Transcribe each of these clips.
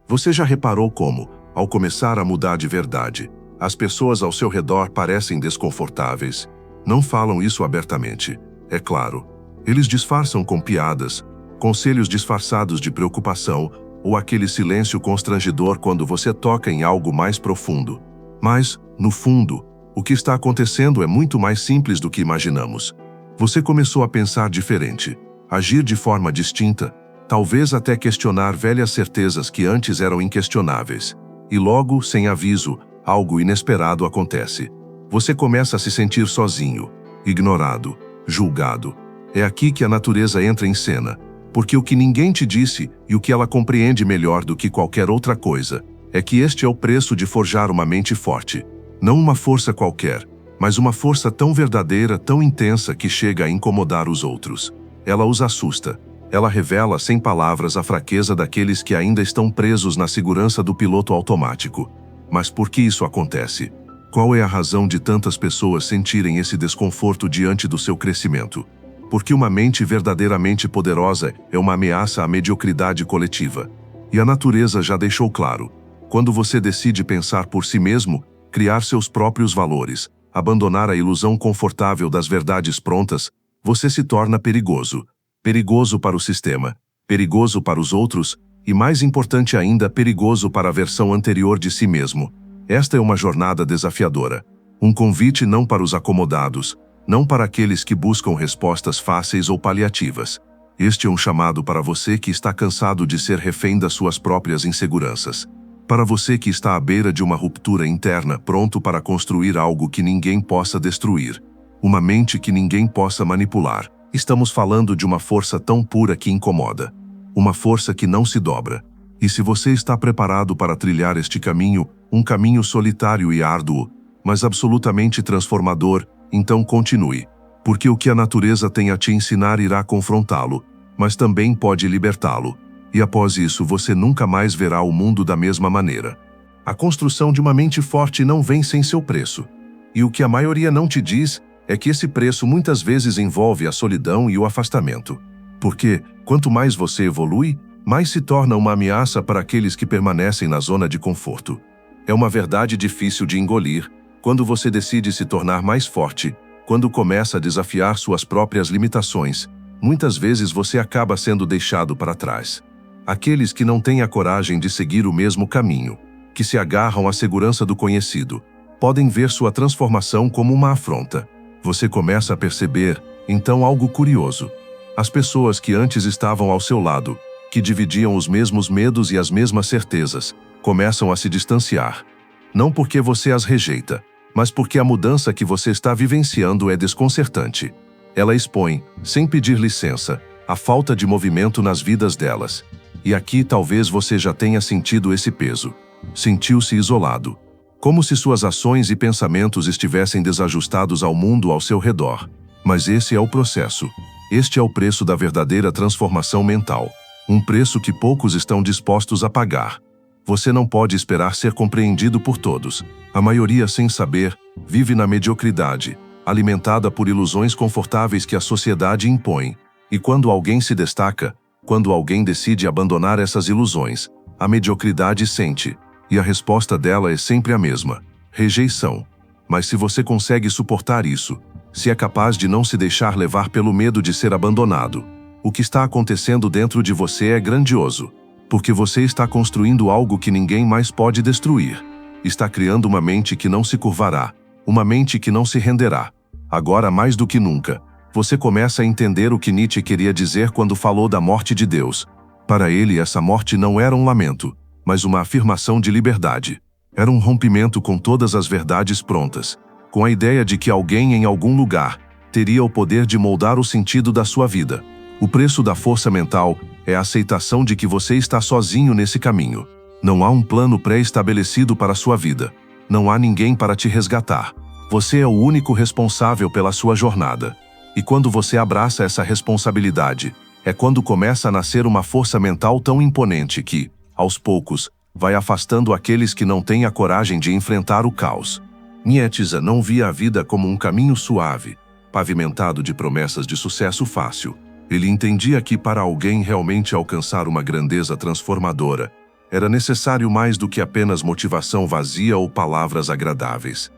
Você já reparou como, ao começar a mudar de verdade, as pessoas ao seu redor parecem desconfortáveis? Não falam isso abertamente, é claro. Eles disfarçam com piadas, conselhos disfarçados de preocupação ou aquele silêncio constrangedor quando você toca em algo mais profundo. Mas, no fundo, o que está acontecendo é muito mais simples do que imaginamos. Você começou a pensar diferente, agir de forma distinta, talvez até questionar velhas certezas que antes eram inquestionáveis. E logo, sem aviso, algo inesperado acontece. Você começa a se sentir sozinho, ignorado, julgado. É aqui que a natureza entra em cena, porque o que ninguém te disse e o que ela compreende melhor do que qualquer outra coisa é que este é o preço de forjar uma mente forte. Não uma força qualquer, mas uma força tão verdadeira, tão intensa que chega a incomodar os outros. Ela os assusta. Ela revela sem palavras a fraqueza daqueles que ainda estão presos na segurança do piloto automático. Mas por que isso acontece? Qual é a razão de tantas pessoas sentirem esse desconforto diante do seu crescimento? Porque uma mente verdadeiramente poderosa é uma ameaça à mediocridade coletiva. E a natureza já deixou claro. Quando você decide pensar por si mesmo, criar seus próprios valores, abandonar a ilusão confortável das verdades prontas, você se torna perigoso. Perigoso para o sistema, perigoso para os outros e, mais importante ainda, perigoso para a versão anterior de si mesmo. Esta é uma jornada desafiadora. Um convite não para os acomodados, não para aqueles que buscam respostas fáceis ou paliativas. Este é um chamado para você que está cansado de ser refém das suas próprias inseguranças. Para você que está à beira de uma ruptura interna, pronto para construir algo que ninguém possa destruir. Uma mente que ninguém possa manipular. Estamos falando de uma força tão pura que incomoda. Uma força que não se dobra. E se você está preparado para trilhar este caminho, um caminho solitário e árduo, mas absolutamente transformador, então continue. Porque o que a natureza tem a te ensinar irá confrontá-lo, mas também pode libertá-lo. E após isso você nunca mais verá o mundo da mesma maneira. A construção de uma mente forte não vem sem seu preço. E o que a maioria não te diz é que esse preço muitas vezes envolve a solidão e o afastamento. Porque, quanto mais você evolui, mais se torna uma ameaça para aqueles que permanecem na zona de conforto. É uma verdade difícil de engolir, quando você decide se tornar mais forte, quando começa a desafiar suas próprias limitações, muitas vezes você acaba sendo deixado para trás. Aqueles que não têm a coragem de seguir o mesmo caminho, que se agarram à segurança do conhecido, podem ver sua transformação como uma afronta. Você começa a perceber, então, algo curioso. As pessoas que antes estavam ao seu lado, que dividiam os mesmos medos e as mesmas certezas, começam a se distanciar. Não porque você as rejeita, mas porque a mudança que você está vivenciando é desconcertante. Ela expõe, sem pedir licença, a falta de movimento nas vidas delas. E aqui talvez você já tenha sentido esse peso. Sentiu-se isolado. Como se suas ações e pensamentos estivessem desajustados ao mundo ao seu redor. Mas esse é o processo. Este é o preço da verdadeira transformação mental. Um preço que poucos estão dispostos a pagar. Você não pode esperar ser compreendido por todos. A maioria, sem saber, vive na mediocridade, alimentada por ilusões confortáveis que a sociedade impõe. E quando alguém se destaca, quando alguém decide abandonar essas ilusões, a mediocridade sente, e a resposta dela é sempre a mesma: rejeição. Mas se você consegue suportar isso, se é capaz de não se deixar levar pelo medo de ser abandonado, o que está acontecendo dentro de você é grandioso, porque você está construindo algo que ninguém mais pode destruir. Está criando uma mente que não se curvará, uma mente que não se renderá. Agora mais do que nunca, você começa a entender o que Nietzsche queria dizer quando falou da morte de Deus. Para ele, essa morte não era um lamento, mas uma afirmação de liberdade. Era um rompimento com todas as verdades prontas, com a ideia de que alguém em algum lugar teria o poder de moldar o sentido da sua vida. O preço da força mental é a aceitação de que você está sozinho nesse caminho. Não há um plano pré-estabelecido para a sua vida. Não há ninguém para te resgatar. Você é o único responsável pela sua jornada. E quando você abraça essa responsabilidade, é quando começa a nascer uma força mental tão imponente que, aos poucos, vai afastando aqueles que não têm a coragem de enfrentar o caos. Nietzsche não via a vida como um caminho suave, pavimentado de promessas de sucesso fácil. Ele entendia que para alguém realmente alcançar uma grandeza transformadora, Era necessário mais do que apenas motivação vazia ou palavras agradáveis.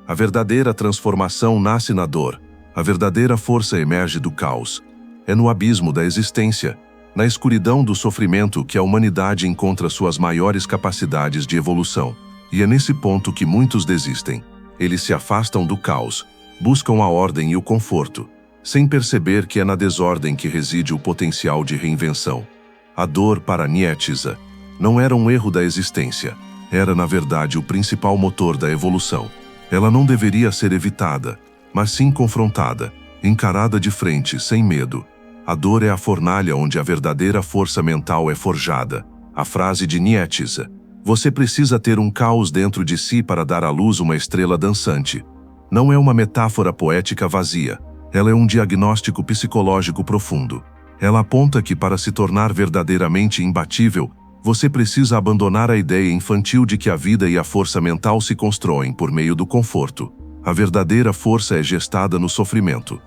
A verdadeira transformação nasce na dor. A verdadeira força emerge do caos. É no abismo da existência, na escuridão do sofrimento, que a humanidade encontra suas maiores capacidades de evolução. E é nesse ponto que muitos desistem. Eles se afastam do caos, buscam a ordem e o conforto, sem perceber que é na desordem que reside o potencial de reinvenção. A dor, para Nietzsche, não era um erro da existência. Era, na verdade, o principal motor da evolução. Ela não deveria ser evitada, mas sim confrontada, encarada de frente, sem medo. A dor é a fornalha onde a verdadeira força mental é forjada. A frase de Nietzsche: "Você precisa ter um caos dentro de si para dar à luz uma estrela dançante", não é uma metáfora poética vazia. Ela é um diagnóstico psicológico profundo. Ela aponta que, para se tornar verdadeiramente imbatível, você precisa abandonar a ideia infantil de que a vida e a força mental se constroem por meio do conforto. A verdadeira força é gestada no sofrimento.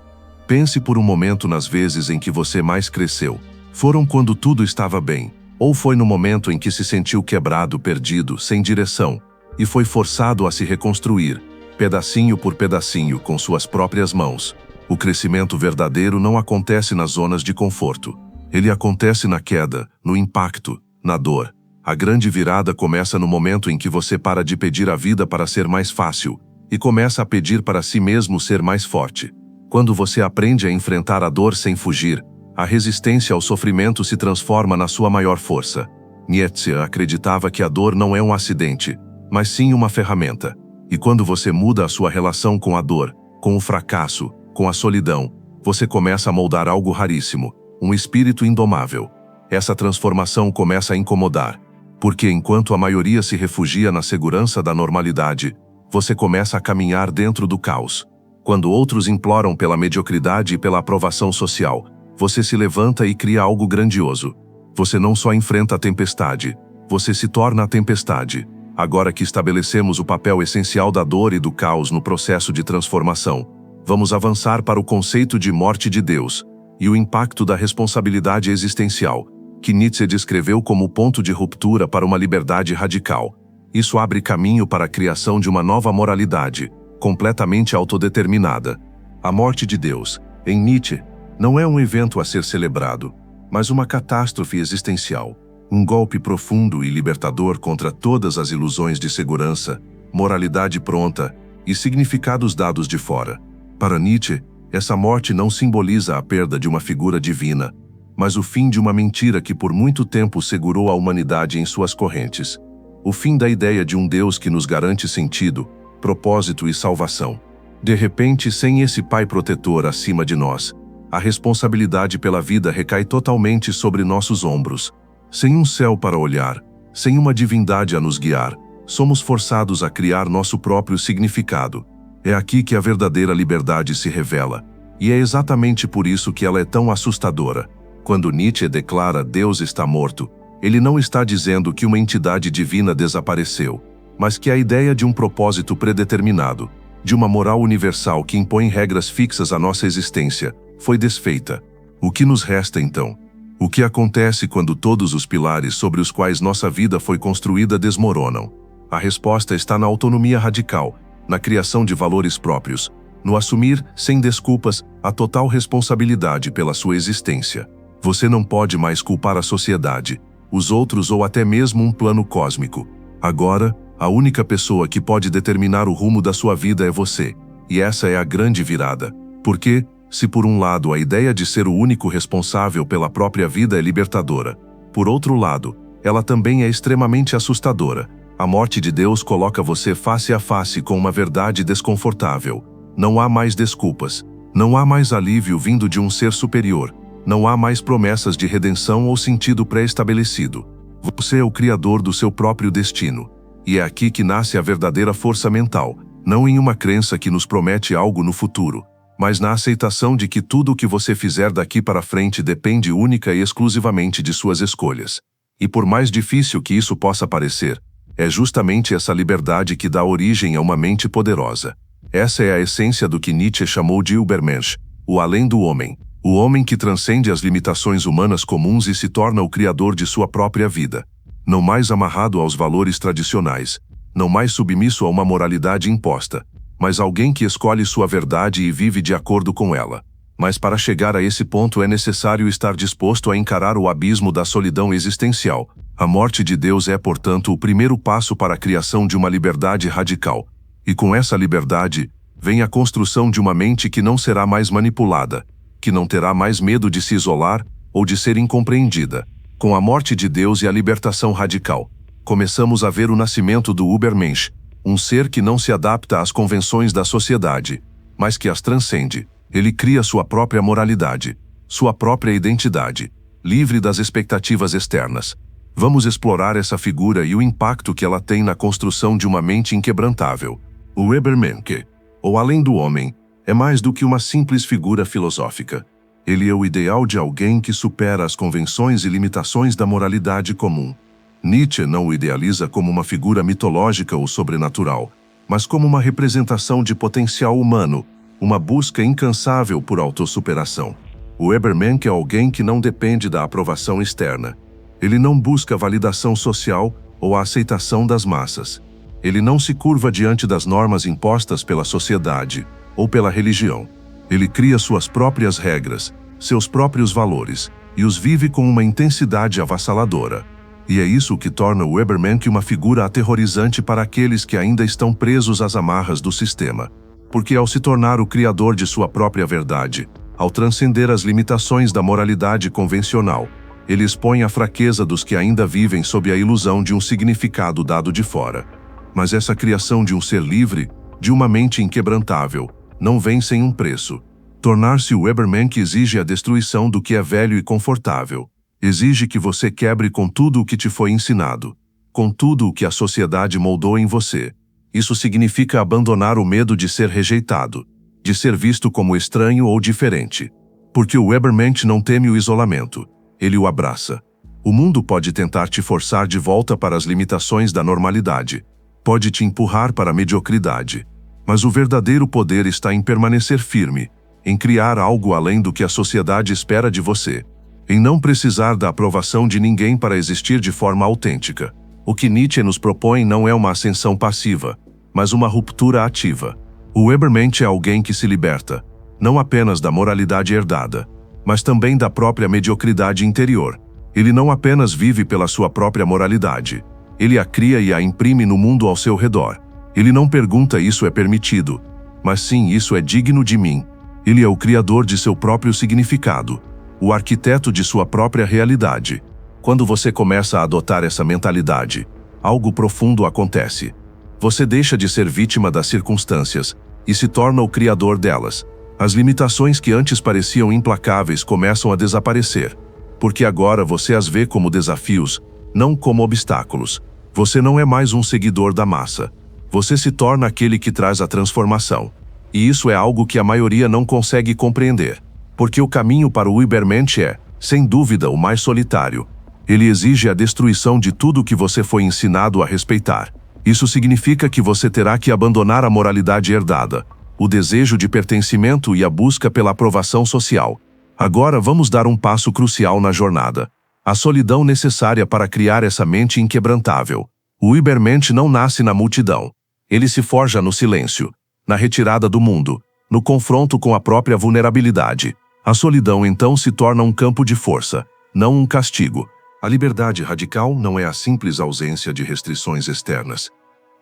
Pense por um momento nas vezes em que você mais cresceu. Foram quando tudo estava bem, ou foi no momento em que se sentiu quebrado, perdido, sem direção, e foi forçado a se reconstruir, pedacinho por pedacinho, com suas próprias mãos. O crescimento verdadeiro não acontece nas zonas de conforto. Ele acontece na queda, no impacto, na dor. A grande virada começa no momento em que você para de pedir à vida para ser mais fácil e começa a pedir para si mesmo ser mais forte. Quando você aprende a enfrentar a dor sem fugir, a resistência ao sofrimento se transforma na sua maior força. Nietzsche acreditava que a dor não é um acidente, mas sim uma ferramenta. E quando você muda a sua relação com a dor, com o fracasso, com a solidão, você começa a moldar algo raríssimo, um espírito indomável. Essa transformação começa a incomodar, porque enquanto a maioria se refugia na segurança da normalidade, você começa a caminhar dentro do caos. Quando outros imploram pela mediocridade e pela aprovação social, você se levanta e cria algo grandioso. Você não só enfrenta a tempestade, você se torna a tempestade. Agora que estabelecemos o papel essencial da dor e do caos no processo de transformação, vamos avançar para o conceito de morte de Deus e o impacto da responsabilidade existencial, que Nietzsche descreveu como o ponto de ruptura para uma liberdade radical. Isso abre caminho para a criação de uma nova moralidade, completamente autodeterminada. A morte de Deus, em Nietzsche, não é um evento a ser celebrado, mas uma catástrofe existencial, um golpe profundo e libertador contra todas as ilusões de segurança, moralidade pronta e significados dados de fora. Para Nietzsche, essa morte não simboliza a perda de uma figura divina, mas o fim de uma mentira que por muito tempo segurou a humanidade em suas correntes. O fim da ideia de um Deus que nos garante sentido, propósito e salvação. De repente, sem esse Pai protetor acima de nós, a responsabilidade pela vida recai totalmente sobre nossos ombros. Sem um céu para olhar, sem uma divindade a nos guiar, somos forçados a criar nosso próprio significado. É aqui que a verdadeira liberdade se revela, e é exatamente por isso que ela é tão assustadora. Quando Nietzsche declara "Deus está morto", ele não está dizendo que uma entidade divina desapareceu, mas que a ideia de um propósito predeterminado, de uma moral universal que impõe regras fixas à nossa existência, foi desfeita. O que nos resta então? O que acontece quando todos os pilares sobre os quais nossa vida foi construída desmoronam? A resposta está na autonomia radical, na criação de valores próprios, no assumir, sem desculpas, a total responsabilidade pela sua existência. Você não pode mais culpar a sociedade, os outros ou até mesmo um plano cósmico. Agora, a única pessoa que pode determinar o rumo da sua vida é você. E essa é a grande virada. Porque, se por um lado a ideia de ser o único responsável pela própria vida é libertadora, por outro lado, ela também é extremamente assustadora. A morte de Deus coloca você face a face com uma verdade desconfortável. Não há mais desculpas. Não há mais alívio vindo de um ser superior. Não há mais promessas de redenção ou sentido pré-estabelecido. Você é o criador do seu próprio destino. E é aqui que nasce a verdadeira força mental, não em uma crença que nos promete algo no futuro, mas na aceitação de que tudo o que você fizer daqui para frente depende única e exclusivamente de suas escolhas. E por mais difícil que isso possa parecer, é justamente essa liberdade que dá origem a uma mente poderosa. Essa é a essência do que Nietzsche chamou de Übermensch, o além do homem. O homem que transcende as limitações humanas comuns e se torna o criador de sua própria vida. não mais amarrado aos valores tradicionais, não mais submisso a uma moralidade imposta, mas alguém que escolhe sua verdade e vive de acordo com ela. Mas para chegar a esse ponto é necessário estar disposto a encarar o abismo da solidão existencial. A morte de Deus é, portanto, o primeiro passo para a criação de uma liberdade radical. E com essa liberdade, vem a construção de uma mente que não será mais manipulada, que não terá mais medo de se isolar ou de ser incompreendida. Com a morte de Deus e a libertação radical, começamos a ver o nascimento do Übermensch, um ser que não se adapta às convenções da sociedade, mas que as transcende. Ele cria sua própria moralidade, sua própria identidade, livre das expectativas externas. Vamos explorar essa figura e o impacto que ela tem na construção de uma mente inquebrantável. O Übermensch, ou além do homem, é mais do que uma simples figura filosófica. Ele é o ideal de alguém que supera as convenções e limitações da moralidade comum. Nietzsche não o idealiza como uma figura mitológica ou sobrenatural, mas como uma representação de potencial humano, uma busca incansável por autossuperação. O Übermensch é alguém que não depende da aprovação externa. Ele não busca validação social ou a aceitação das massas. Ele não se curva diante das normas impostas pela sociedade ou pela religião. Ele cria suas próprias regras, seus próprios valores, e os vive com uma intensidade avassaladora. E é isso que torna o Übermensch uma figura aterrorizante para aqueles que ainda estão presos às amarras do sistema. Porque ao se tornar o criador de sua própria verdade, ao transcender as limitações da moralidade convencional, ele expõe a fraqueza dos que ainda vivem sob a ilusão de um significado dado de fora. Mas essa criação de um ser livre, de uma mente inquebrantável, não vem sem um preço. Tornar-se o Übermensch exige a destruição do que é velho e confortável. Exige que você quebre com tudo o que te foi ensinado, com tudo o que a sociedade moldou em você. Isso significa abandonar o medo de ser rejeitado, de ser visto como estranho ou diferente. Porque o Übermensch não teme o isolamento, ele o abraça. O mundo pode tentar te forçar de volta para as limitações da normalidade, pode te empurrar para a mediocridade. Mas o verdadeiro poder está em permanecer firme, em criar algo além do que a sociedade espera de você, em não precisar da aprovação de ninguém para existir de forma autêntica. O que Nietzsche nos propõe não é uma ascensão passiva, mas uma ruptura ativa. O Übermensch é alguém que se liberta, não apenas da moralidade herdada, mas também da própria mediocridade interior. Ele não apenas vive pela sua própria moralidade, ele a cria e a imprime no mundo ao seu redor. Ele não pergunta isso é permitido, mas sim isso é digno de mim. Ele é o criador de seu próprio significado, o arquiteto de sua própria realidade. Quando você começa a adotar essa mentalidade, algo profundo acontece. Você deixa de ser vítima das circunstâncias e se torna o criador delas. As limitações que antes pareciam implacáveis começam a desaparecer, porque agora você as vê como desafios, não como obstáculos. Você não é mais um seguidor da massa. Você se torna aquele que traz a transformação. E isso é algo que a maioria não consegue compreender. Porque o caminho para o Übermensch é, sem dúvida, o mais solitário. Ele exige a destruição de tudo o que você foi ensinado a respeitar. Isso significa que você terá que abandonar a moralidade herdada, o desejo de pertencimento e a busca pela aprovação social. Agora vamos dar um passo crucial na jornada. A solidão necessária para criar essa mente inquebrantável. O Übermensch não nasce na multidão. Ele se forja no silêncio, na retirada do mundo, no confronto com a própria vulnerabilidade. A solidão então se torna um campo de força, não um castigo. A liberdade radical não é a simples ausência de restrições externas.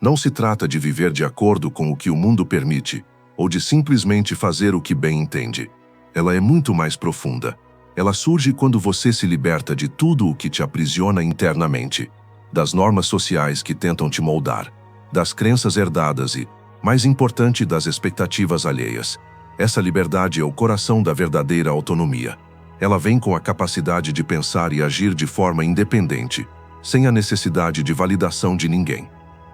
Não se trata de viver de acordo com o que o mundo permite, ou de simplesmente fazer o que bem entende. Ela é muito mais profunda. Ela surge quando você se liberta de tudo o que te aprisiona internamente, das normas sociais que tentam te moldar, das crenças herdadas e, mais importante, das expectativas alheias. Essa liberdade é o coração da verdadeira autonomia. Ela vem com a capacidade de pensar e agir de forma independente, sem a necessidade de validação de ninguém.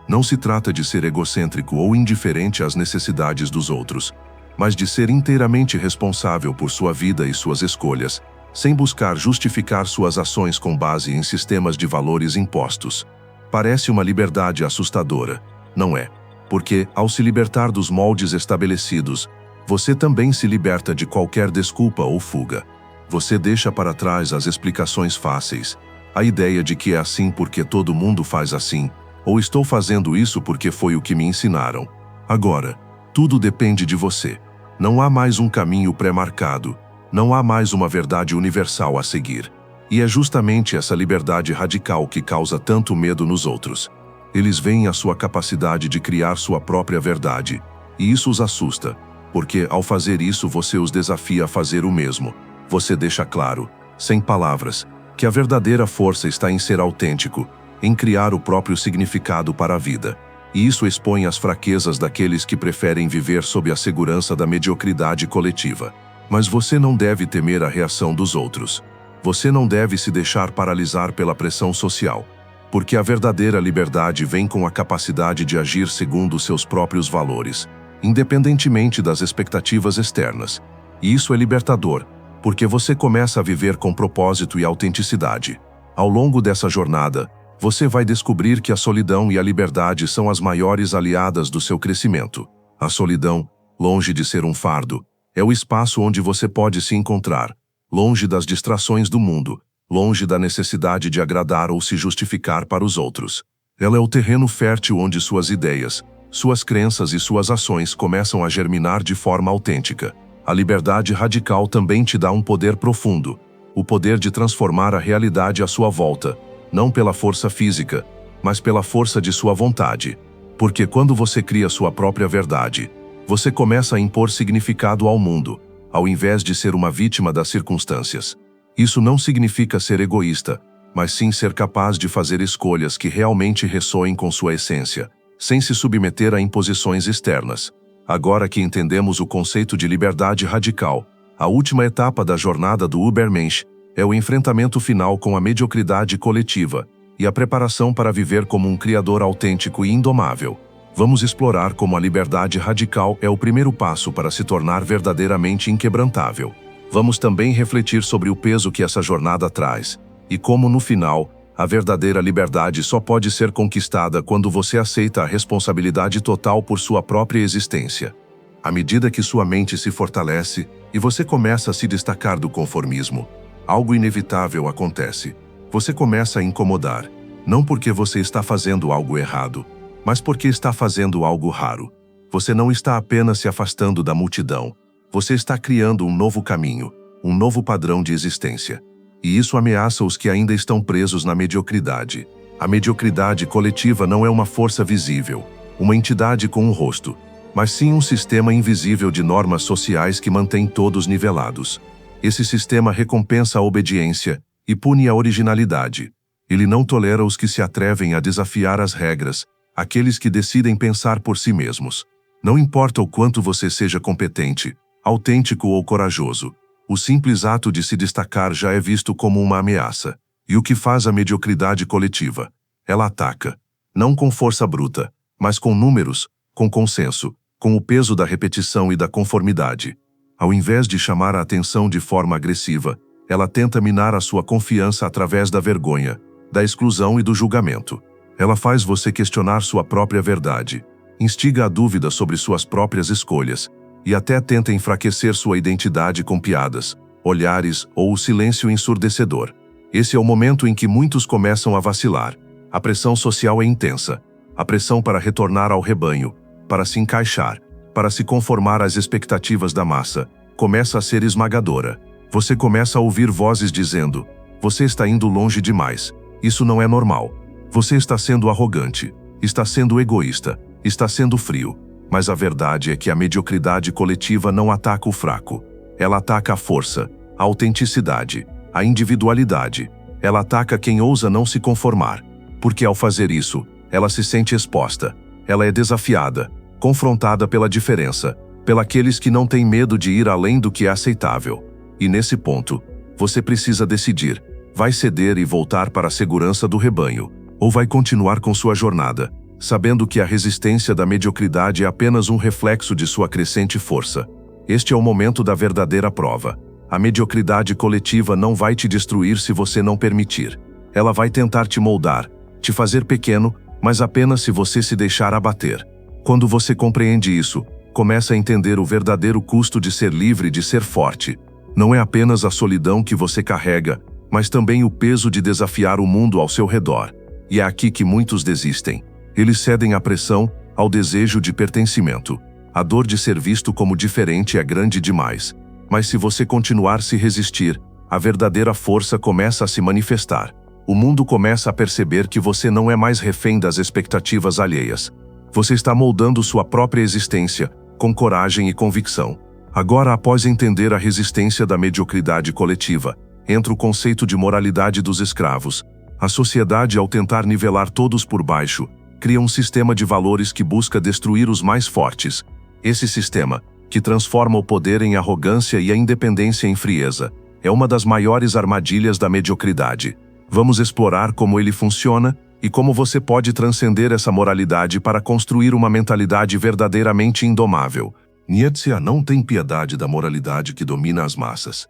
Não se trata de ser egocêntrico ou indiferente às necessidades dos outros, mas de ser inteiramente responsável por sua vida e suas escolhas, sem buscar justificar suas ações com base em sistemas de valores impostos. Parece uma liberdade assustadora, não é? Porque, ao se libertar dos moldes estabelecidos, você também se liberta de qualquer desculpa ou fuga. Você deixa para trás as explicações fáceis, A ideia de que é assim porque todo mundo faz assim, ou estou fazendo isso porque foi o que me ensinaram. Agora, tudo depende de você. Não há mais um caminho pré-marcado, não há mais uma verdade universal a seguir. E é justamente essa liberdade radical que causa tanto medo nos outros. Eles veem a sua capacidade de criar sua própria verdade, e isso os assusta, porque ao fazer isso você os desafia a fazer o mesmo. Você deixa claro, sem palavras, que a verdadeira força está em ser autêntico, em criar o próprio significado para a vida. E isso expõe as fraquezas daqueles que preferem viver sob a segurança da mediocridade coletiva. Mas você não deve temer a reação dos outros. Você não deve se deixar paralisar pela pressão social, porque a verdadeira liberdade vem com a capacidade de agir segundo seus próprios valores, independentemente das expectativas externas. E isso é libertador, porque você começa a viver com propósito e autenticidade. Ao longo dessa jornada, você vai descobrir que a solidão e a liberdade são as maiores aliadas do seu crescimento. A solidão, longe de ser um fardo, é o espaço onde você pode se encontrar, longe das distrações do mundo, longe da necessidade de agradar ou se justificar para os outros. Ela é o terreno fértil onde suas ideias, suas crenças e suas ações começam a germinar de forma autêntica. A liberdade radical também te dá um poder profundo, o poder de transformar a realidade à sua volta, não pela força física, mas pela força de sua vontade. Porque quando você cria sua própria verdade, você começa a impor significado ao mundo, ao invés de ser uma vítima das circunstâncias. Isso não significa ser egoísta, mas sim ser capaz de fazer escolhas que realmente ressoem com sua essência, sem se submeter a imposições externas. Agora que entendemos o conceito de liberdade radical, a última etapa da jornada do Übermensch é o enfrentamento final com a mediocridade coletiva e a preparação para viver como um criador autêntico e indomável. Vamos explorar como a liberdade radical é o primeiro passo para se tornar verdadeiramente inquebrantável. Vamos também refletir sobre o peso que essa jornada traz, e como, no final, a verdadeira liberdade só pode ser conquistada quando você aceita a responsabilidade total por sua própria existência. À medida que sua mente se fortalece e você começa a se destacar do conformismo, algo inevitável acontece. Você começa a incomodar, não porque você está fazendo algo errado, mas porque está fazendo algo raro. Você não está apenas se afastando da multidão, você está criando um novo caminho, um novo padrão de existência. E isso ameaça os que ainda estão presos na mediocridade. A mediocridade coletiva não é uma força visível, uma entidade com um rosto, mas sim um sistema invisível de normas sociais que mantém todos nivelados. Esse sistema recompensa a obediência e pune a originalidade. Ele não tolera os que se atrevem a desafiar as regras, aqueles que decidem pensar por si mesmos. Não importa o quanto você seja competente, autêntico ou corajoso, o simples ato de se destacar já é visto como uma ameaça. E o que faz a mediocridade coletiva? Ela ataca, não com força bruta, mas com números, com consenso, com o peso da repetição e da conformidade. Ao invés de chamar a atenção de forma agressiva, ela tenta minar a sua confiança através da vergonha, da exclusão e do julgamento. Ela faz você questionar sua própria verdade, instiga a dúvida sobre suas próprias escolhas, e até tenta enfraquecer sua identidade com piadas, olhares ou o silêncio ensurdecedor. Esse é o momento em que muitos começam a vacilar. A pressão social é intensa. A pressão para retornar ao rebanho, para se encaixar, para se conformar às expectativas da massa, começa a ser esmagadora. Você começa a ouvir vozes dizendo: você está indo longe demais. Isso não é normal. Você está sendo arrogante, está sendo egoísta, está sendo frio. Mas a verdade é que a mediocridade coletiva não ataca o fraco. Ela ataca a força, a autenticidade, a individualidade. Ela ataca quem ousa não se conformar. Porque ao fazer isso, ela se sente exposta. Ela é desafiada, confrontada pela diferença, pelos que não têm medo de ir além do que é aceitável. E nesse ponto, você precisa decidir: vai ceder e voltar para a segurança do rebanho, ou vai continuar com sua jornada, sabendo que a resistência da mediocridade é apenas um reflexo de sua crescente força. Este é o momento da verdadeira prova. A mediocridade coletiva não vai te destruir se você não permitir. Ela vai tentar te moldar, te fazer pequeno, mas apenas se você se deixar abater. Quando você compreende isso, começa a entender o verdadeiro custo de ser livre, de ser forte. Não é apenas a solidão que você carrega, mas também o peso de desafiar o mundo ao seu redor. E é aqui que muitos desistem. Eles cedem à pressão, ao desejo de pertencimento. A dor de ser visto como diferente é grande demais. Mas se você continuar se resistir, a verdadeira força começa a se manifestar. O mundo começa a perceber que você não é mais refém das expectativas alheias. Você está moldando sua própria existência, com coragem e convicção. Agora, após entender a resistência da mediocridade coletiva, entra o conceito de moralidade dos escravos. A sociedade, ao tentar nivelar todos por baixo, cria um sistema de valores que busca destruir os mais fortes. Esse sistema, que transforma o poder em arrogância e a independência em frieza, é uma das maiores armadilhas da mediocridade. Vamos explorar como ele funciona e como você pode transcender essa moralidade para construir uma mentalidade verdadeiramente indomável. Nietzsche não tem piedade da moralidade que domina as massas.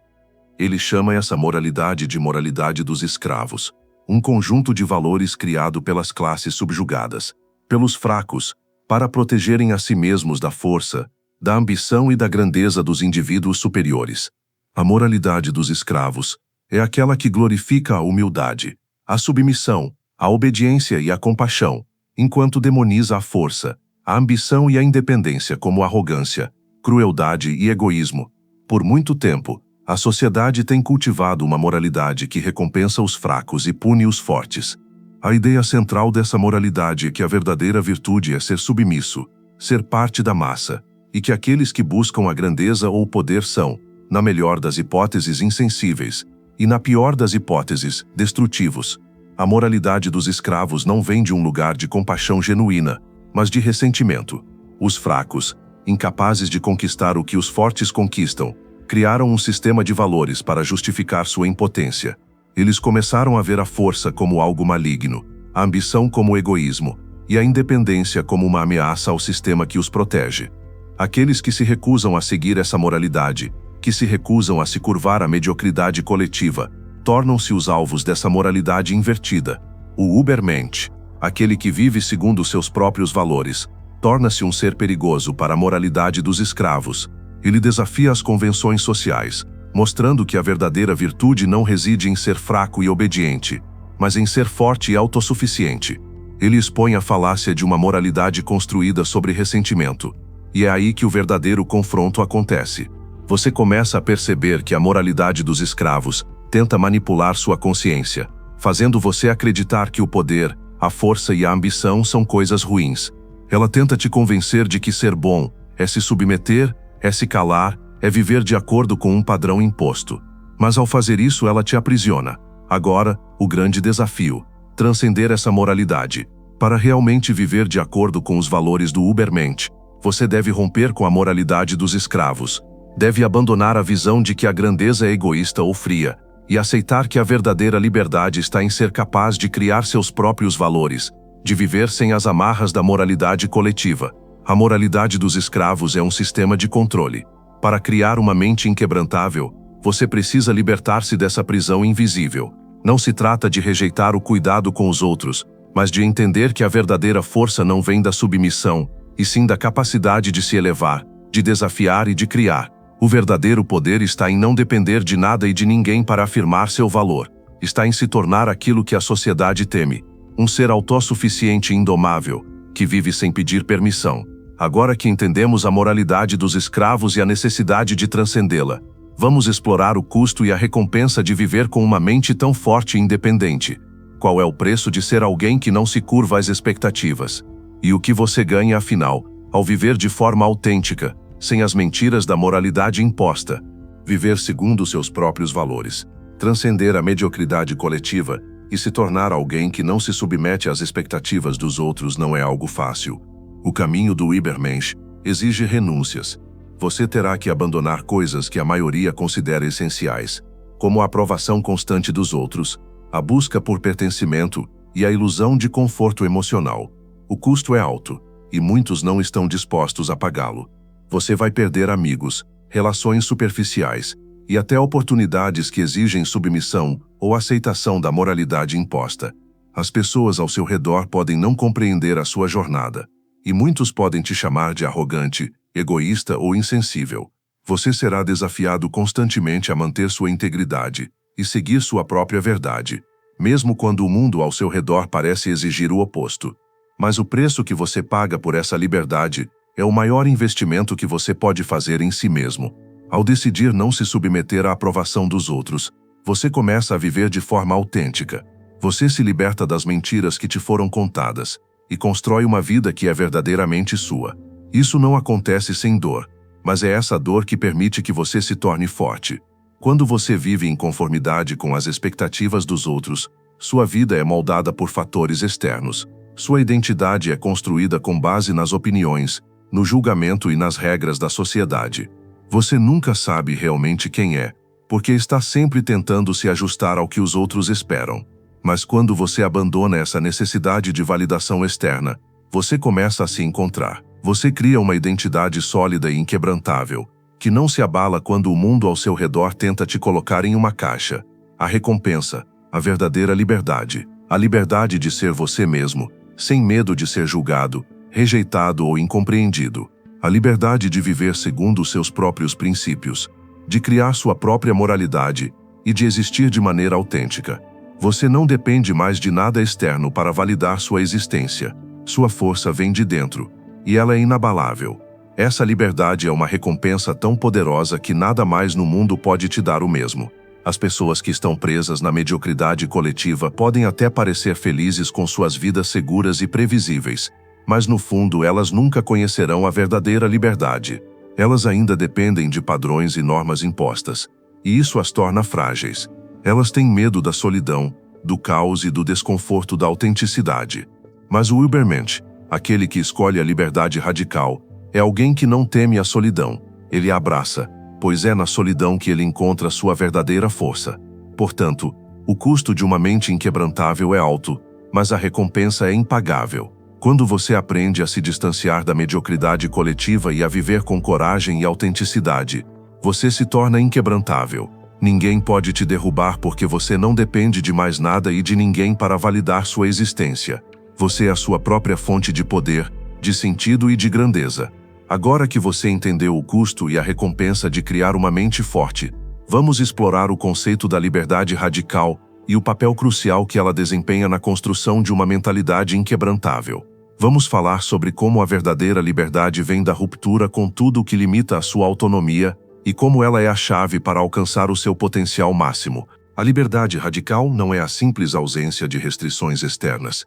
Ele chama essa moralidade de moralidade dos escravos, um conjunto de valores criado pelas classes subjugadas, pelos fracos, para protegerem a si mesmos da força, da ambição e da grandeza dos indivíduos superiores. A moralidade dos escravos é aquela que glorifica a humildade, a submissão, a obediência e a compaixão, enquanto demoniza a força, a ambição e a independência como arrogância, crueldade e egoísmo. Por muito tempo, a sociedade tem cultivado uma moralidade que recompensa os fracos e pune os fortes. A ideia central dessa moralidade é que a verdadeira virtude é ser submisso, ser parte da massa, e que aqueles que buscam a grandeza ou o poder são, na melhor das hipóteses, insensíveis, e na pior das hipóteses, destrutivos. A moralidade dos escravos não vem de um lugar de compaixão genuína, mas de ressentimento. Os fracos, incapazes de conquistar o que os fortes conquistam, criaram um sistema de valores para justificar sua impotência. Eles começaram a ver a força como algo maligno, a ambição como egoísmo, e a independência como uma ameaça ao sistema que os protege. Aqueles que se recusam a seguir essa moralidade, que se recusam a se curvar à mediocridade coletiva, tornam-se os alvos dessa moralidade invertida. O Übermensch, aquele que vive segundo seus próprios valores, torna-se um ser perigoso para a moralidade dos escravos. Ele desafia as convenções sociais, mostrando que a verdadeira virtude não reside em ser fraco e obediente, mas em ser forte e autossuficiente. Ele expõe a falácia de uma moralidade construída sobre ressentimento. E é aí que o verdadeiro confronto acontece. Você começa a perceber que a moralidade dos escravos tenta manipular sua consciência, fazendo você acreditar que o poder, a força e a ambição são coisas ruins. Ela tenta te convencer de que ser bom é se submeter, é se calar, é viver de acordo com um padrão imposto. Mas ao fazer isso, ela te aprisiona. Agora, o grande desafio: transcender essa moralidade. Para realmente viver de acordo com os valores do Übermensch, você deve romper com a moralidade dos escravos. Deve abandonar a visão de que a grandeza é egoísta ou fria, e aceitar que a verdadeira liberdade está em ser capaz de criar seus próprios valores, de viver sem as amarras da moralidade coletiva. A moralidade dos escravos é um sistema de controle. Para criar uma mente inquebrantável, você precisa libertar-se dessa prisão invisível. Não se trata de rejeitar o cuidado com os outros, mas de entender que a verdadeira força não vem da submissão, e sim da capacidade de se elevar, de desafiar e de criar. O verdadeiro poder está em não depender de nada e de ninguém para afirmar seu valor. Está em se tornar aquilo que a sociedade teme. Um ser autossuficiente e indomável, que vive sem pedir permissão. Agora que entendemos a moralidade dos escravos e a necessidade de transcendê-la, vamos explorar o custo e a recompensa de viver com uma mente tão forte e independente. Qual é o preço de ser alguém que não se curva às expectativas? E o que você ganha, afinal, ao viver de forma autêntica, sem as mentiras da moralidade imposta? Viver segundo seus próprios valores, transcender a mediocridade coletiva e se tornar alguém que não se submete às expectativas dos outros não é algo fácil. O caminho do Übermensch exige renúncias. Você terá que abandonar coisas que a maioria considera essenciais, como a aprovação constante dos outros, a busca por pertencimento e a ilusão de conforto emocional. O custo é alto, e muitos não estão dispostos a pagá-lo. Você vai perder amigos, relações superficiais e até oportunidades que exigem submissão ou aceitação da moralidade imposta. As pessoas ao seu redor podem não compreender a sua jornada, e muitos podem te chamar de arrogante, egoísta ou insensível. Você será desafiado constantemente a manter sua integridade, e seguir sua própria verdade, mesmo quando o mundo ao seu redor parece exigir o oposto. Mas o preço que você paga por essa liberdade é o maior investimento que você pode fazer em si mesmo. Ao decidir não se submeter à aprovação dos outros, você começa a viver de forma autêntica. Você se liberta das mentiras que te foram contadas e constrói uma vida que é verdadeiramente sua. Isso não acontece sem dor, mas é essa dor que permite que você se torne forte. Quando você vive em conformidade com as expectativas dos outros, sua vida é moldada por fatores externos. Sua identidade é construída com base nas opiniões, no julgamento e nas regras da sociedade. Você nunca sabe realmente quem é, porque está sempre tentando se ajustar ao que os outros esperam. Mas quando você abandona essa necessidade de validação externa, você começa a se encontrar. Você cria uma identidade sólida e inquebrantável, que não se abala quando o mundo ao seu redor tenta te colocar em uma caixa. A recompensa, a verdadeira liberdade, a liberdade de ser você mesmo, sem medo de ser julgado, rejeitado ou incompreendido. A liberdade de viver segundo os seus próprios princípios, de criar sua própria moralidade e de existir de maneira autêntica. Você não depende mais de nada externo para validar sua existência. Sua força vem de dentro, e ela é inabalável. Essa liberdade é uma recompensa tão poderosa que nada mais no mundo pode te dar o mesmo. As pessoas que estão presas na mediocridade coletiva podem até parecer felizes com suas vidas seguras e previsíveis, mas no fundo elas nunca conhecerão a verdadeira liberdade. Elas ainda dependem de padrões e normas impostas, e isso as torna frágeis. Elas têm medo da solidão, do caos e do desconforto da autenticidade. Mas o Ubermensch, aquele que escolhe a liberdade radical, é alguém que não teme a solidão. Ele a abraça, pois é na solidão que ele encontra sua verdadeira força. Portanto, o custo de uma mente inquebrantável é alto, mas a recompensa é impagável. Quando você aprende a se distanciar da mediocridade coletiva e a viver com coragem e autenticidade, você se torna inquebrantável. Ninguém pode te derrubar porque você não depende de mais nada e de ninguém para validar sua existência. Você é a sua própria fonte de poder, de sentido e de grandeza. Agora que você entendeu o custo e a recompensa de criar uma mente forte, vamos explorar o conceito da liberdade radical e o papel crucial que ela desempenha na construção de uma mentalidade inquebrantável. Vamos falar sobre como a verdadeira liberdade vem da ruptura com tudo o que limita a sua autonomia e como ela é a chave para alcançar o seu potencial máximo. A liberdade radical não é a simples ausência de restrições externas.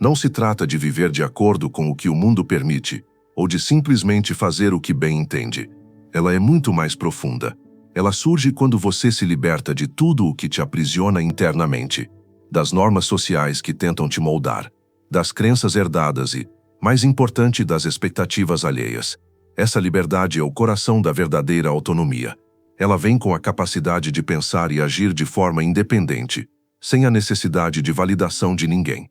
Não se trata de viver de acordo com o que o mundo permite, ou de simplesmente fazer o que bem entende. Ela é muito mais profunda. Ela surge quando você se liberta de tudo o que te aprisiona internamente, das normas sociais que tentam te moldar, das crenças herdadas e, mais importante, das expectativas alheias. Essa liberdade é o coração da verdadeira autonomia. Ela vem com a capacidade de pensar e agir de forma independente, sem a necessidade de validação de ninguém.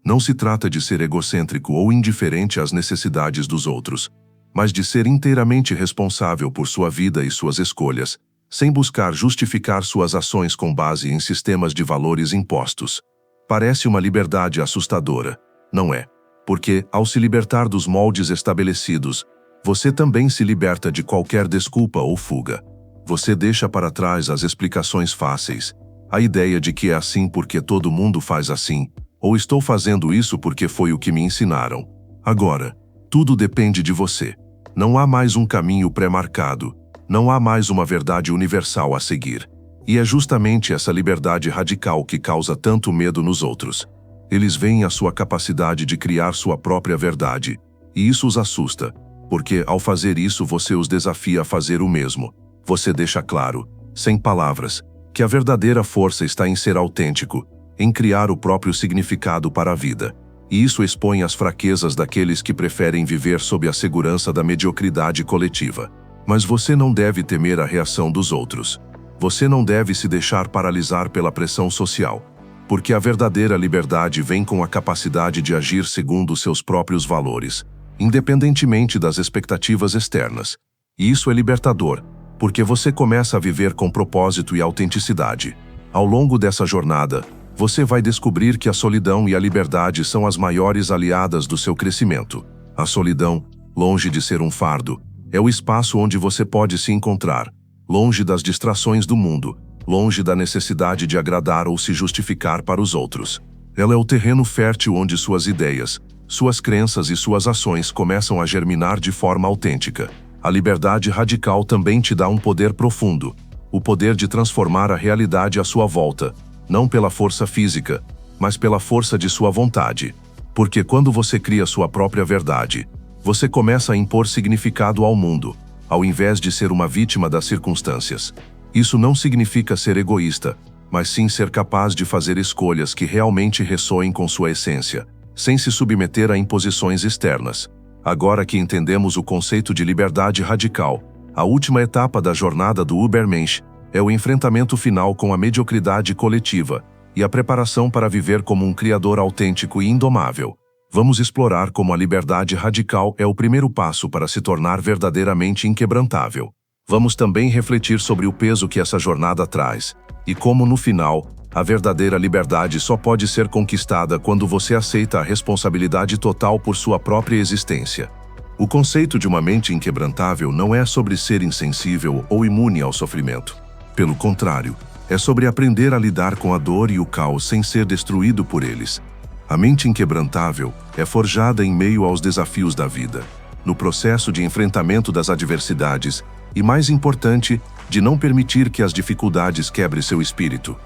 Não se trata de ser egocêntrico ou indiferente às necessidades dos outros, mas de ser inteiramente responsável por sua vida e suas escolhas, sem buscar justificar suas ações com base em sistemas de valores impostos. Parece uma liberdade assustadora, não é? Porque, ao se libertar dos moldes estabelecidos, você também se liberta de qualquer desculpa ou fuga. Você deixa para trás as explicações fáceis, a ideia de que é assim porque todo mundo faz assim, ou estou fazendo isso porque foi o que me ensinaram. Agora, tudo depende de você. Não há mais um caminho pré-marcado, não há mais uma verdade universal a seguir. E é justamente essa liberdade radical que causa tanto medo nos outros. Eles veem a sua capacidade de criar sua própria verdade, e isso os assusta, porque ao fazer isso você os desafia a fazer o mesmo. Você deixa claro, sem palavras, que a verdadeira força está em ser autêntico, em criar o próprio significado para a vida. E isso expõe as fraquezas daqueles que preferem viver sob a segurança da mediocridade coletiva. Mas você não deve temer a reação dos outros. Você não deve se deixar paralisar pela pressão social, porque a verdadeira liberdade vem com a capacidade de agir segundo seus próprios valores, independentemente das expectativas externas. E isso é libertador, porque você começa a viver com propósito e autenticidade. Ao longo dessa jornada, você vai descobrir que a solidão e a liberdade são as maiores aliadas do seu crescimento. A solidão, longe de ser um fardo, é o espaço onde você pode se encontrar, longe das distrações do mundo, longe da necessidade de agradar ou se justificar para os outros. Ela é o terreno fértil onde suas ideias, suas crenças e suas ações começam a germinar de forma autêntica. A liberdade radical também te dá um poder profundo, o poder de transformar a realidade à sua volta, não pela força física, mas pela força de sua vontade. Porque quando você cria sua própria verdade, você começa a impor significado ao mundo, ao invés de ser uma vítima das circunstâncias. Isso não significa ser egoísta, mas sim ser capaz de fazer escolhas que realmente ressoem com sua essência, sem se submeter a imposições externas. Agora que entendemos o conceito de liberdade radical, a última etapa da jornada do Übermensch é o enfrentamento final com a mediocridade coletiva e a preparação para viver como um criador autêntico e indomável. Vamos explorar como a liberdade radical é o primeiro passo para se tornar verdadeiramente inquebrantável. Vamos também refletir sobre o peso que essa jornada traz e como, no final, a verdadeira liberdade só pode ser conquistada quando você aceita a responsabilidade total por sua própria existência. O conceito de uma mente inquebrantável não é sobre ser insensível ou imune ao sofrimento. Pelo contrário, é sobre aprender a lidar com a dor e o caos sem ser destruído por eles. A mente inquebrantável é forjada em meio aos desafios da vida, no processo de enfrentamento das adversidades e, mais importante, de não permitir que as dificuldades quebrem seu espírito.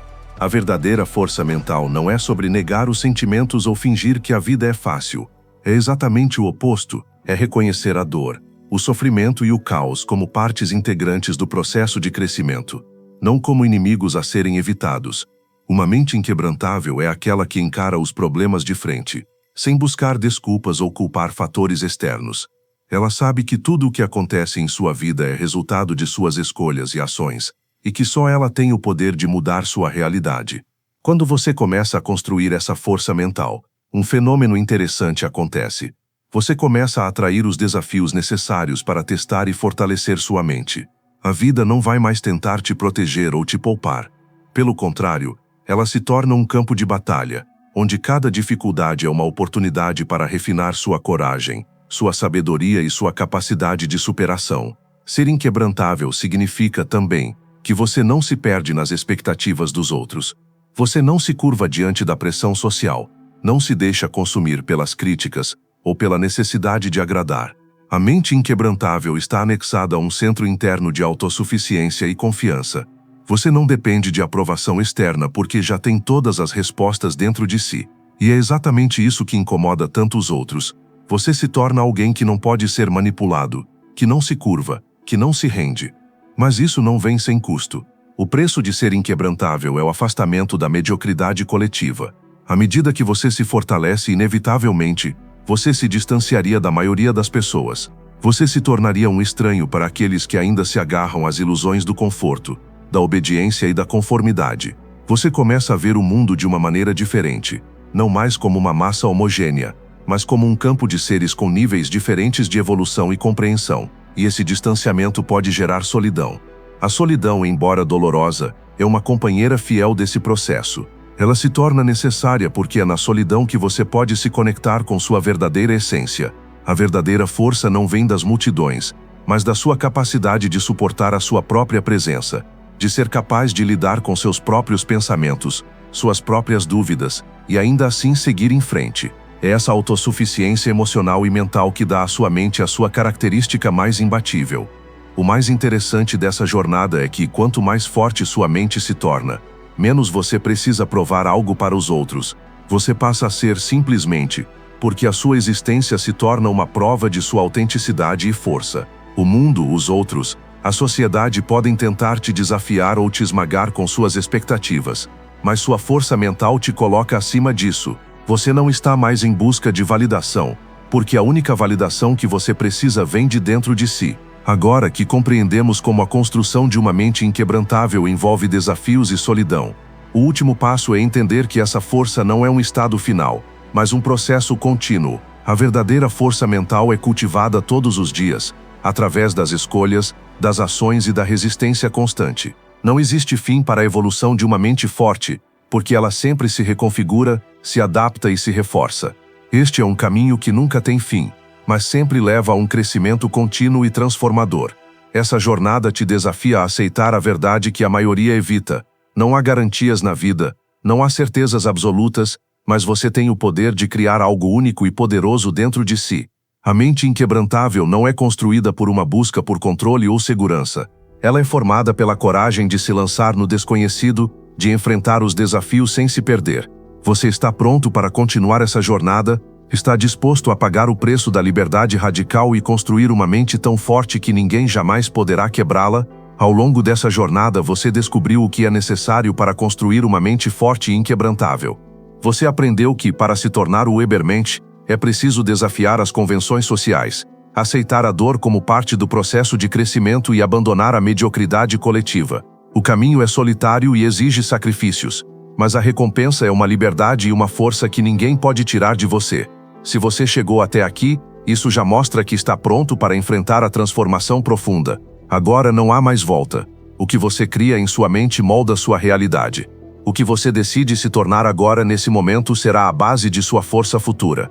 A verdadeira força mental não é sobre negar os sentimentos ou fingir que a vida é fácil. É exatamente o oposto, é reconhecer a dor, o sofrimento e o caos como partes integrantes do processo de crescimento, não como inimigos a serem evitados. Uma mente inquebrantável é aquela que encara os problemas de frente, sem buscar desculpas ou culpar fatores externos. Ela sabe que tudo o que acontece em sua vida é resultado de suas escolhas e ações, e que só ela tem o poder de mudar sua realidade. Quando você começa a construir essa força mental, um fenômeno interessante acontece. Você começa a atrair os desafios necessários para testar e fortalecer sua mente. A vida não vai mais tentar te proteger ou te poupar. Pelo contrário, ela se torna um campo de batalha, onde cada dificuldade é uma oportunidade para refinar sua coragem, sua sabedoria e sua capacidade de superação. Ser inquebrantável significa também que você não se perde nas expectativas dos outros. Você não se curva diante da pressão social, não se deixa consumir pelas críticas ou pela necessidade de agradar. A mente inquebrantável está anexada a um centro interno de autossuficiência e confiança. Você não depende de aprovação externa porque já tem todas as respostas dentro de si. E é exatamente isso que incomoda tantos outros. Você se torna alguém que não pode ser manipulado, que não se curva, que não se rende. Mas isso não vem sem custo. O preço de ser inquebrantável é o afastamento da mediocridade coletiva. À medida que você se fortalece, inevitavelmente, você se distanciaria da maioria das pessoas. Você se tornaria um estranho para aqueles que ainda se agarram às ilusões do conforto, da obediência e da conformidade. Você começa a ver o mundo de uma maneira diferente, não mais como uma massa homogênea, mas como um campo de seres com níveis diferentes de evolução e compreensão, e esse distanciamento pode gerar solidão. A solidão, embora dolorosa, é uma companheira fiel desse processo. Ela se torna necessária porque é na solidão que você pode se conectar com sua verdadeira essência. A verdadeira força não vem das multidões, mas da sua capacidade de suportar a sua própria presença, de ser capaz de lidar com seus próprios pensamentos, suas próprias dúvidas, e ainda assim seguir em frente. É essa autossuficiência emocional e mental que dá à sua mente a sua característica mais imbatível. O mais interessante dessa jornada é que, quanto mais forte sua mente se torna, menos você precisa provar algo para os outros. Você passa a ser simplesmente, porque a sua existência se torna uma prova de sua autenticidade e força. O mundo, os outros, a sociedade podem tentar te desafiar ou te esmagar com suas expectativas, mas sua força mental te coloca acima disso. Você não está mais em busca de validação, porque a única validação que você precisa vem de dentro de si. Agora que compreendemos como a construção de uma mente inquebrantável envolve desafios e solidão, o último passo é entender que essa força não é um estado final, mas um processo contínuo. A verdadeira força mental é cultivada todos os dias, através das escolhas, das ações e da resistência constante. Não existe fim para a evolução de uma mente forte, porque ela sempre se reconfigura, se adapta e se reforça. Este é um caminho que nunca tem fim, mas sempre leva a um crescimento contínuo e transformador. Essa jornada te desafia a aceitar a verdade que a maioria evita. Não há garantias na vida, não há certezas absolutas, mas você tem o poder de criar algo único e poderoso dentro de si. A mente inquebrantável não é construída por uma busca por controle ou segurança. Ela é formada pela coragem de se lançar no desconhecido, de enfrentar os desafios sem se perder. Você está pronto para continuar essa jornada? Está disposto a pagar o preço da liberdade radical e construir uma mente tão forte que ninguém jamais poderá quebrá-la? Ao longo dessa jornada você descobriu o que é necessário para construir uma mente forte e inquebrantável. Você aprendeu que, para se tornar o Ubermensch, é preciso desafiar as convenções sociais, aceitar a dor como parte do processo de crescimento e abandonar a mediocridade coletiva. O caminho é solitário e exige sacrifícios, mas a recompensa é uma liberdade e uma força que ninguém pode tirar de você. Se você chegou até aqui, isso já mostra que está pronto para enfrentar a transformação profunda. Agora não há mais volta. O que você cria em sua mente molda sua realidade. O que você decide se tornar agora nesse momento será a base de sua força futura.